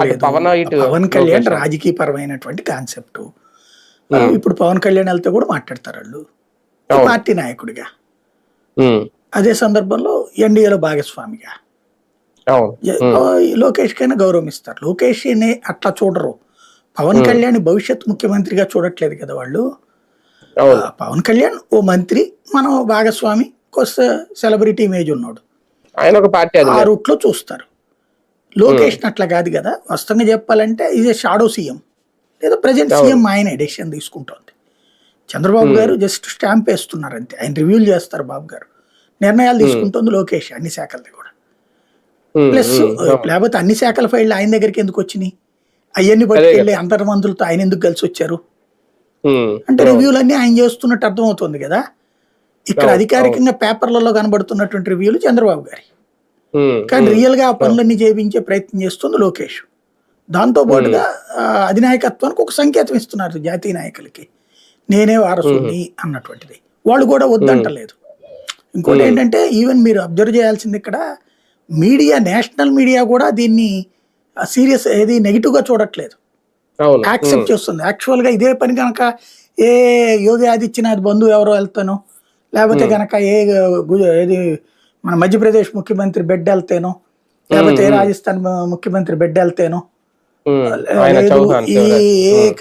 అటు లేదు. పవన్ ఇటు పవన్ కళ్యాణ్ లోకేష్. రాజకీయ పరమైనటువంటి కాన్సెప్ట్. ఉమ్, ఇప్పుడు పవన్ కళ్యాణ్ వెళ్తే కూడా మాట్లాడతారు వాళ్ళు అవును. పార్టీ నాయకుడిగా. ఉమ్, అదే సందర్భంలో ఎన్డీఏలో భాగస్వామిగా అవును. ఉమ్, లోకేష్ కైనా గౌరవం ఇస్తారు. లోకేష్ ని అట్లా చూడరు. పవన్ ఉమ్, కళ్యాణ్ భవిష్యత్ ముఖ్యమంత్రిగా చూడట్లేదు కదా వాళ్ళు. అవును. పవన్ కళ్యాణ్ ఓ మంత్రి, మనం భాగస్వామి, కొత్త సెలబ్రిటీ ఇమేజ్ ఉన్నాడు, ఆయన ఒక పార్టీ ఆ అధినేత. రూట్ లో చూస్తారు. ఉమ్, లోకేష్ అట్లా కాదు కదా. వాస్తవంగా చెప్పాలంటే ఇది షాడో సీఎం, లేదా ప్రజెంట్ అవును. సీఎం ఆయనే డెసిషన్ తీసుకుంటోంది. చంద్రబాబు ఉమ్, గారు జస్ట్ స్టాంప్ వేస్తున్నారు అంతే. ఆయన రివ్యూలు చేస్తారు బాబు గారు, నిర్ణయాలు ఉమ్, తీసుకుంటుంది లోకేష్ అన్ని శాఖలది కూడా. ఉమ్, ప్లస్ ఉమ్, అవును. లేకపోతే అన్ని శాఖల ఫైళ్ళు ఆయన దగ్గరికి ఎందుకు వచ్చినాయి? అవన్నీ అదే పట్టుకెళ్ళి కదా. అంతర్మంత్రులతో ఆయన ఎందుకు కలిసి వచ్చారు ఉమ్, అంటే అవును. రివ్యూలన్నీ ఆయన చేస్తున్నట్టు అర్థమవుతుంది కదా. ఇక్కడ అవును. అవును. అధికారికంగా పేపర్లలో కనబడుతున్నటువంటి రివ్యూలు చంద్రబాబు గారి, ఉమ్, కానీ ఉమ్, రియల్ గా ఆ అవును. పనులన్నీ చేయించే ప్రయత్నం చేస్తుంది లోకేష్. దాంతో ఉమ్, పాటుగా అధినాయకత్వానికి ఒక సంకేతం ఇస్తున్నారు జాతీయ నాయకులకి, నేనే ఉమ్, వారసుని అన్నటువంటిది. వాళ్ళు కూడా ఉమ్, వద్దంటలేదు. ఇంకోటి ఉమ్, ఏంటంటే ఈవెన్ మీరు అబ్జర్వ్ చేయాల్సింది ఇక్కడ, మీడియా, నేషనల్ మీడియా కూడా దీన్ని సీరియస్ ఏది నెగిటివ్ గా చూడట్లేదు, అవును. ఉమ్, యాక్సెప్ట్ చేస్తుంది. యాక్చువల్ గా ఇదే పని కనుక ఏ యోగి ఆదిత్యనాథ్ బంధువు ఎవరో వెళ్తానో, లేకపోతే ఉమ్, కనుక ఏది మన మధ్యప్రదేశ్ ముఖ్యమంత్రి బిడ్డ వెళ్తేనో, ఉమ్, లేకపోతే ఏ ఉమ్, రాజస్థాన్ ముఖ్యమంత్రి బిడ్డ వెళ్తేనో, ఉమ్. ఆయన లేదు చౌహాన్ ఈ శివరాజ్. ఏ ఉమ్.